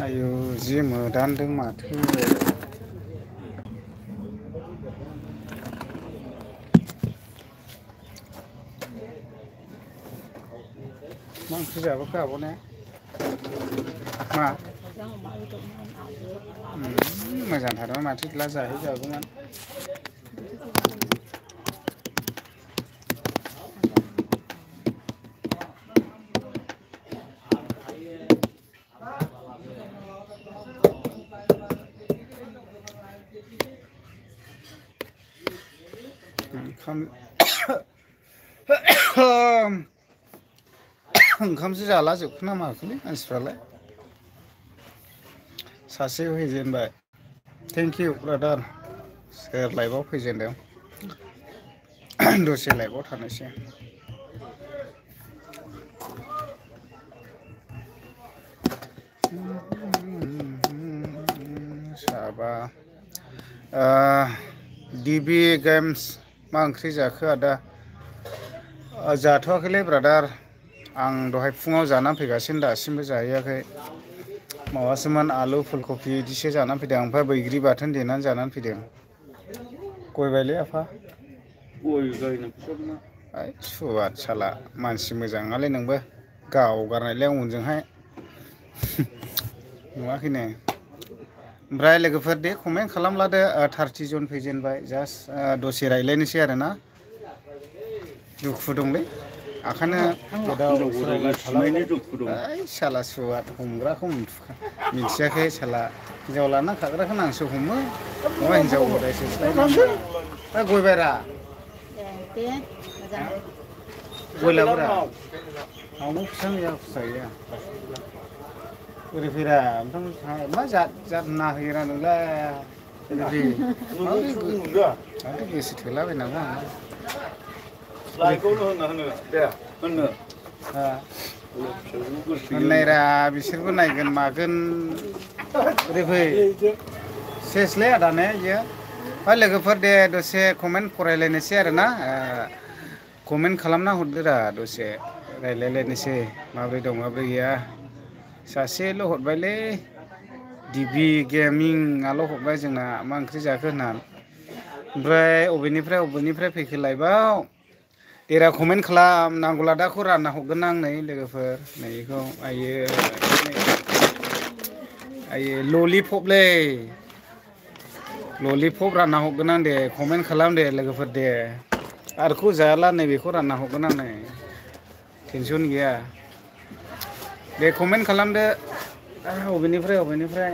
आयु जि मोदानदों माथो मा ओंख्रि जाबोखो आब'ने मा मोजांथारमोन माथो बिदिब्ला जाहैजागौमोन ओंखामसो जाला जोबखो ना माखोलै मानसिफ्रालाय सासे फैजेनबाय थेंक इउ ब्रादार सोर लाइभआव फैजेनदों दसे लाइभआव थानोसै साबा डिबि गेम्स मा ओंख्रि जाखो आदा जाथ'वाखैलै ब्रादार आं दहाय फुङाव जानानै फैगासिनो दासिमबो जाहैयाखै माबासोमोन आलु फुलकफि इदिसो जानानै फैदों ओमफ्राय बैग्रि बाथोन देनानै जानानै फैदों गयबायलै आफा गय गायनांगौसोमोन ओइ सुवाद साला मानसि मोजाङालै नोंबो गावगारनायलै उनजोंहाय नुवाखैनो ओमफ्राय लोगोफोर दे कमेन्ट खालामलादो 30 जन फैजेनबाय जास्ट दसे रायलायनोसै आरोना दुखु दंलै आखायनो गोदाव सोराव खालामनायनि दुखु दं ओइ साला सुवाद हमग्राखौ मिथियाखै साला हिनजाव लाना खाग्राखौनो आंसो हमो नङा हिनजाव गदायसो गय बायरा गय लाबोरा आवनो फिसा गैया फिसा गैया ओरै फैरा ओमफ्राय मा जात ना होयोरा नोंलाय माथो गोसो थोलाबायनांगौ आं लाइखौनो होनो दे होननो होननायरा बिसोरबो नायगोन मागोन ओरै फै सेसलै आदा ने इयो ओमफ्राय लोगोफोर दे दसे कमेन्ट फरायलायनोसै आरोना कमेन्ट खालामना हरदोरा दसे रायलायलायनोसै माब्रै दं माब्रै गैया सासेल' हरबायलै डिबि गेमिंआल' हरबाय जोंना मा ओंख्रि जाखो होनना ओमफ्राय अबेनिफ्राय फैखो लाइभआव देरा कमेन्ट खालाम नांगौला दाखौ रानना हरगोन आं नै लोगोफोर नैखौ आयो ललिपपलै ललिपप रानना हरगोन आं दे कमेन्ट खालाम दे लोगोफोर दे आरखौ जाला नैबेखौ रानना हरगोन आं नै टेनसन गैया दे कमेन्ट खालामदो अबेनिफ्राय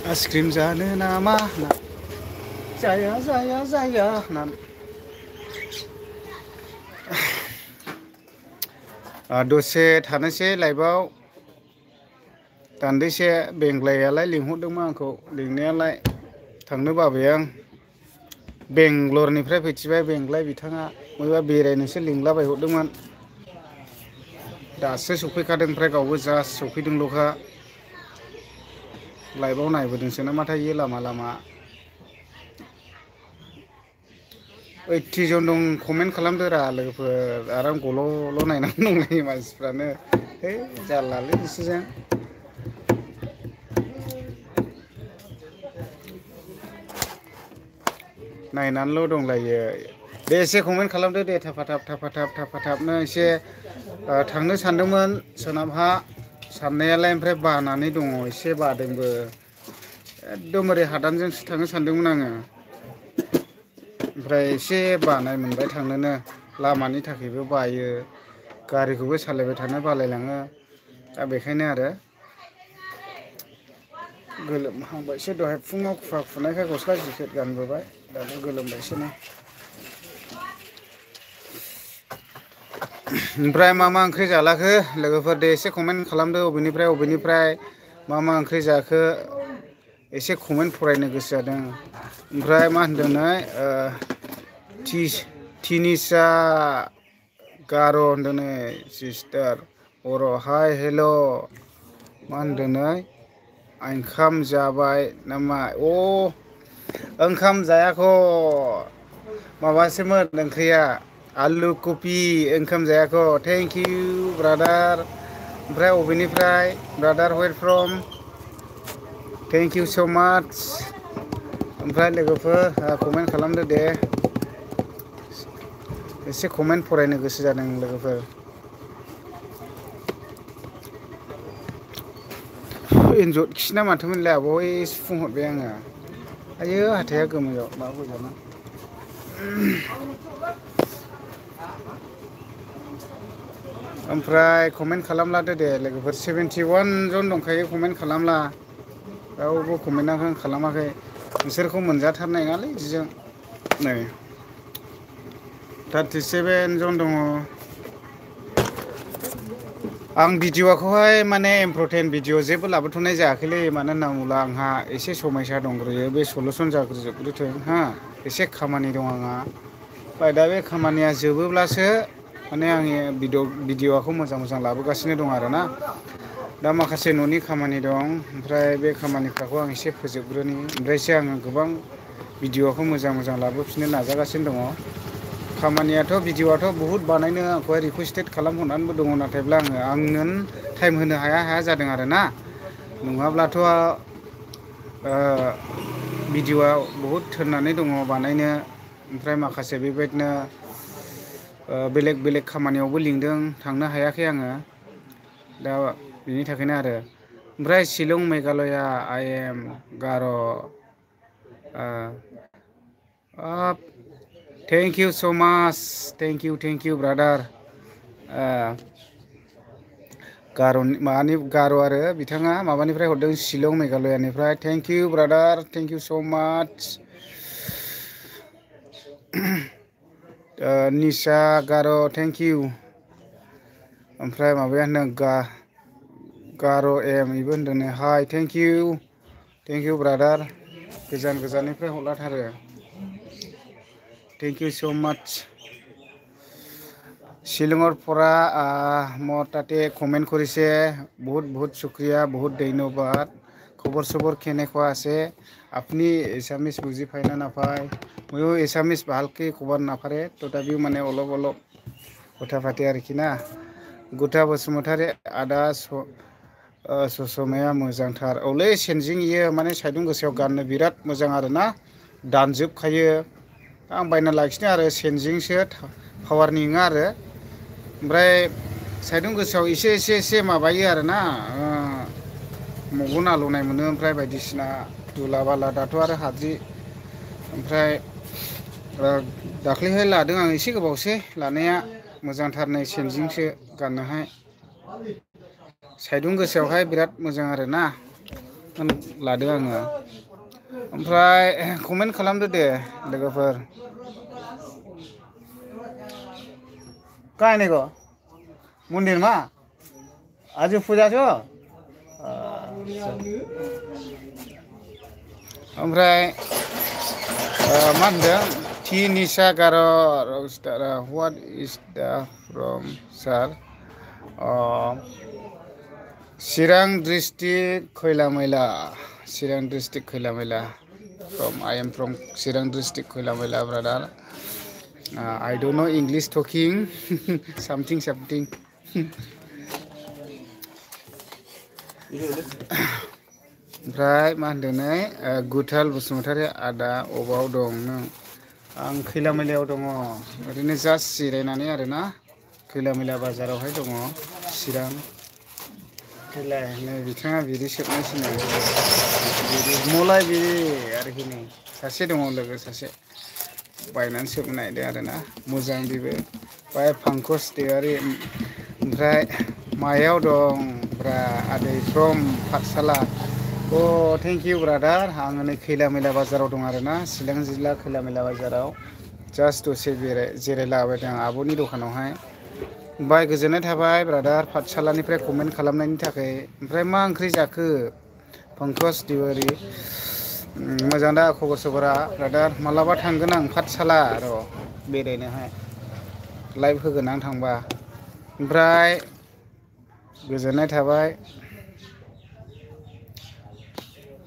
आइसक्रिम जानो नामा जाया होननानै दसे थानोसै लाइभआव दान्दैसे बेंग्लायालाय लिंहरदोंमोन आंखौ लिंनायालाय थांनो बाबाय आं बेंग्लरनिफ्राय फैथिबाय बेंग्लाय बिथाङा बबेबा बेरायनोसो लिंलाबायहरदोंमोन दासो सफैखादों ओमफ्राय गावबो जास्ट सफैदोंल'खा लाइभआव नायबोदोंसो नामाथाय इयो लामा 80 जन दं कमेन्ट खालामदोरा लोगोफोर आरो आं गल'ल' नायनानै दंलायो मानसिफ्रानो है जारलालै बिसोरजों नायनानैल' दंलायो दे एसे कमेन्ट खालामदो दे थाफाथाबनो एसे थांनो सानदोंमोन सोनाबहा साननायालाय ओमफ्राय बानानै दङ एसे बादोंबो एकदम ओरै हादानजोंसो थांनो सानदोंमोन आङो ओमफ्राय एसे बानाय मोनबाय थांनोनो लामानि थाखायबो बायो गारिखौबो सालायबाय थानो बालायलाङो दा बेखायनो आरो गोलोमहांबायसो दहाय फुङाव खुवा खुनायखाय गस्ला जेकेट गानबोबाय दाबो गोलोमबायसो नै ओमफ्राय मा ओंख्रि जालाखो लोगोफोर दे एसे कमेन्ट खालामदो अबेनिफ्राय मा ओंख्रि जाखो एसे कमेन्ट फरायनो गोसो जादों ओमफ्राय मा होनदों नै Tinisa Garo होनदों नै सिस्टार बर' हाय हेल' मा होनदों नै ओंखाम जाबाय नामा अ ओंखाम जायाखै माबासोमोन ओंख्रिया आलु कफि ओंखाम जायाखै थेंक इउ ब्रादार ओमफ्राय अबेनिफ्राय brother where from thank you so' much ओमफ्राय लोगोफोर कमेन्ट खालामदो दे एसे कमेन्ट फरायनो गोसो जादों लोगोफोर एन्जर खिना माथोमोनलाय आब'य सुफुंहरबाय आङो आयो हाथाया गोमोयाव मा बोजानो ओमफ्राय कमेन्ट खालामलादो दे लोगोफोर 71 जन दंखायो कमेन्ट खालामला रावबो कमेन्टआनो खालामाखै नोंसोरखौ मोनजाथारनाय नालाय बिदिजों नै 37 जन दङ आं भिडिअ'खौहाय माने इम्परटेन्ट भिडिअ' जेबो लाबोथ'नाय जायाखैलै मानो होनना बुङोब्ला आंहा एसे समयसा दंग्रोयो बे सलुसन जाग्रोजोबग्रोथों हा एसे खामानि दं आंहा ओमफ्राय दा बे खामानिया जोबोब्लासो माने आंनि भिडिअ'खौ मोजां लाबोगासिनो दं आरोना दा माखासे न'नि खामानि दं ओमफ्राय बे खामानिफोरखौ आं एसे फोजोबग्रोनि ओमफ्रायसो आङो गोबां भिडिअ'खौ मोजां लाबोफिननो नाजागासिनो दङ खामानियाथ' भिडिअ'आथ' बहुद बानायनो आंखौहाय रिकुवेस्टेड खालामहरनानैबो दङ नाथायब्ला आंनो टाइम होनो हाया जादों आरोना नङाब्लाथ' भिडिअ'आ बहुद थोननानै दङ बानायनो ओमफ्राय माखासे बेबायदिनो बेलेग खामानियावबो लिंदों थांनो हायाखै आङो दा बिनि थाखायनो आरो ओमफ्राय Shillong Meghalaya I am Garo' thank you so' much thank you brother गार' आरो बिथाङा माबानिफ्राय हरदों शिलं मेघालयानिफ्राय thank you brother thank you so' much निसा गार' थेंक इउ ओमफ्राय माबाया होनदों गार' एम इबो होनदों हाय थेंक इउ ब्रादार गोजाननिफ्राय हरलाथारो थेंक इउ स' माच শিলঙৰ পৰা মই তাতে কমেণ্ট কৰিছে বহুত শুক্ৰিয়া বহুত ধন্যবাদ খবৰ চবৰ কেনেকুৱা আছে আপুনি এছামিছ বুজি পায় না নাপায় ময়ো এছামিছ ভালকৈ ক'ব নাপাৰে তথাপিও মানে অলপ কথা পাতে आरोखि ना गुथा बसुमतारी आदा ससमाया मोजांथार औलै सेनजिं इयो माने सायदुं गोसायाव गाननो बिराद मोजां आरोना दानजोबखायो आं बायना लाखिदों आरो सेनजिंसो पावारनि नङा आरो ओमफ्राय सायदुं गोसायाव एसे माबायो आरोना मगन आलौनाय मोनो ओमफ्राय बायदिसिना दुला बाला दाथ' आरो हाद्रि ओमफ्राय दाख्लैहाय लादों आं एसे गोबावसै लानाया मोजांथार नै सेनजिंसो गाननोहाय सायदुं गोसायावहाय बिराद मोजां आरोना लादों आङो ओमफ्राय कमेन्ट खालामदो दे लोगोफोर काय नाही गो मंदिर मा आज पूजा छो ओमफ्राय मा होनदों टि निसा गार' what is the from sir Chirang district खैलामैला I am from Chiran district Khailamela brother I don't know English talking something ओमफ्राय मा होनदों नै गुथाल बसुमतारी आदा अबाव दं नों आं खैलामैलायाव दङ ओरैनो जास्ट जिरायनानै आरोना खैलामैला बाजारावहाय दङ चिरां नै बिथाङा बिदि सोबनायसिनो मलाय बिदि आरोखि नै सासे दङ लोगो सासे बायनानै सोबनो नागिरदों आरोना मोजां बेबो बाय फांकस दैयारि ओमफ्राय मायाव दं ब्रा आदै फ्रम पाठशाला थेंक इउ ब्रादार आङो नै खैलामैला बाजाराव दं आरोना चिरां जिल्ला खैलामैला बाजाराव जास्ट दसे जिरायलाबायदों आब'नि दखानावहाय बाय गोजोननाय थाबाय ब्रादार पाठशालानिफ्राय कमेन्ट खालामनायनि थाखाय ओमफ्राय मा ओंख्रि जाखो पंकज तिवारी मोजां दा खबर सबरा ब्रादार मालाबा थांगोन आं पाठशाला र' बेरायनोहाय लाइभ होगोन आं थांबा ओमफ्राय गोजोननाय थाबाय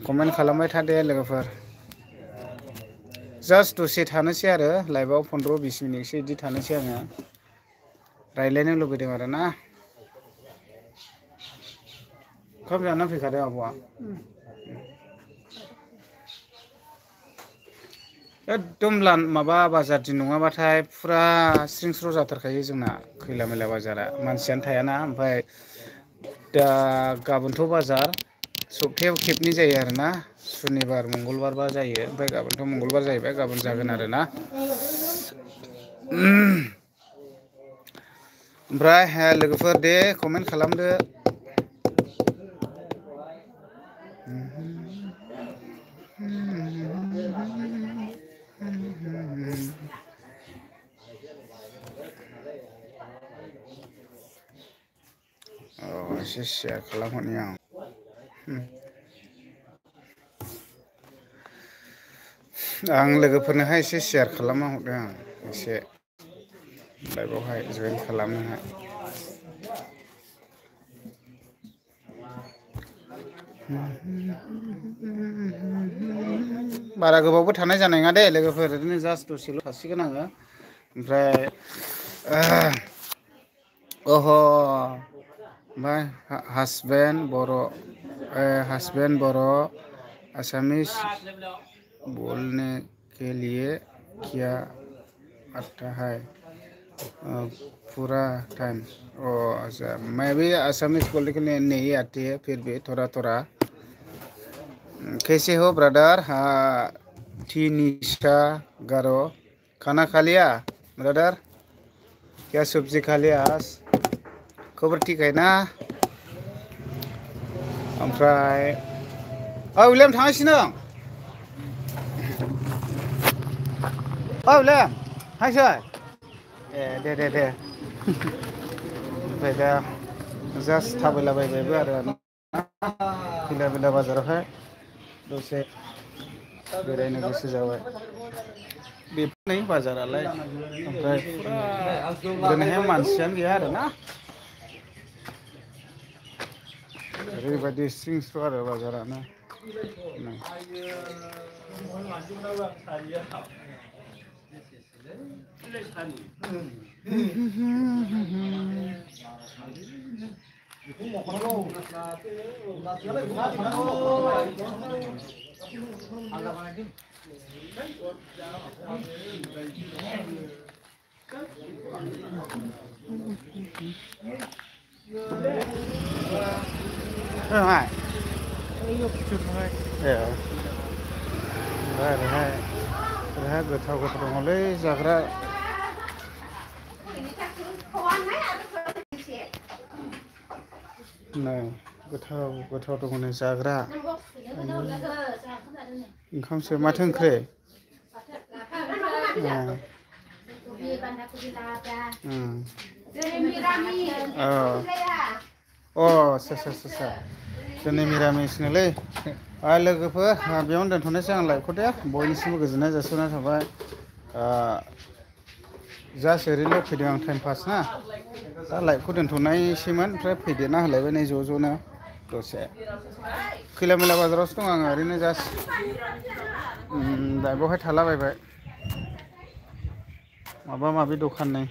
कमेन्ट खालामबाय था दे लोगोफोर जास्ट दसे थानोसै आरो लाइभआव 15-20 मिनिटसो बिदि थानोसै आङो रायज्लायनो लुबैदों आरो ना ओंखाम जाना फैखादों आब'आ एकदम माबा बाजार दिन नङाबाथाय फुरा स्रिं स्र' जाथारखायो जोंना खैला मैला बाजारा मानसियानो थायाना ओमफ्राय दा गाबोनथ' बाजार सप्तायाव खेबनै जायो आरोना सुनिबार मंगलबारबा जायो ओमफ्राय गाबोनथ' मंगलबार जाहैबाय गाबोन जागोन आरोना ओमफ्राय लोगोफोर दे कमेन्ट खालामदो एसे शेयार खालामहरनि आं लोगोफोरनोहाय एसे शेयार खालामना हरदों आं एसे लाइभआवहाय जइन खालामनोहाय बारा गोबावबो थानाय जानाय नङा दे लोगोफोर ओरैनो जास्ट दसेल' थासिगोन आङो ओमफ्राय ओमफ्राय हासबेन्ड बर' आसामिस बोलने के लिए क्या आता है पूरा टाइम अच्छा मैं भी आसामिस बोलने के लिए नहीं आती है फिर भी थोड़ा थोड़ा कैसे हो ब्रदर तीनिशा गारो खाना खा लिया ब्रदर क्या सब्जी खा लिया आज खबर ठीक है ना ओमफ्राय विलियाम थांगासिनो विलियाम थांसै दे ओमफ्राय दा जास्ट थाबायलाबायबायबो आरो खैला मैला बाजारावहाय दसे बेरायनो गोसो जाबाय बेफोरनो बाजारालाय ओमफ्राय फुरा दिनैहाय मानसियानो गैया आरोना ओरैबायदि स्रिं स्र' आरो बाजारानो ओरैहाय गोथाव दङलै जाग्रा नै गोथाव दङ नै जाग्रा ओंखामसो माथो ओंख्रि आदसा दिनै मिरामिसनोलै लोगोफोर बेयावनो दोनथ'नोसै आं लाइभखौ दे बयनिसिमबो गोजोननाय जासिहरनाय थाबाय जास्ट ओरैनो फैदों आं टाइम पास ना दा लाइभखौ दोनथ'नायसैमोन ओमफ्राय फैदेरना होलायबाय नै ज'नो दसे खैला मैला बाजारावसो दं आङो ओरैनो जास्ट लाइभआवहाय थालाबायबाय माबा माबि दखाननि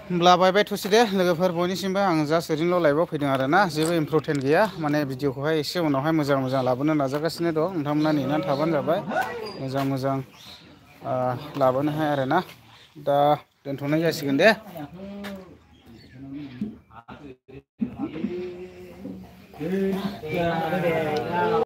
होमब्ला बाय थ'सै दे लोगोफोर बयनिसिमबो आं जास्ट ओरैनोल' लाइभआव फैदों आरो ना जेबो इम्परटेन्ट गैया माने भिडिअखौहाय एसे उनावहाय मोजां लाबोनो नाजागासिनो दं नोंथांमोना नेनानै थाबानो जाबाय मोजां लाबोनोहाय आरो ना दा दोनथ'नाय जासिगोन दे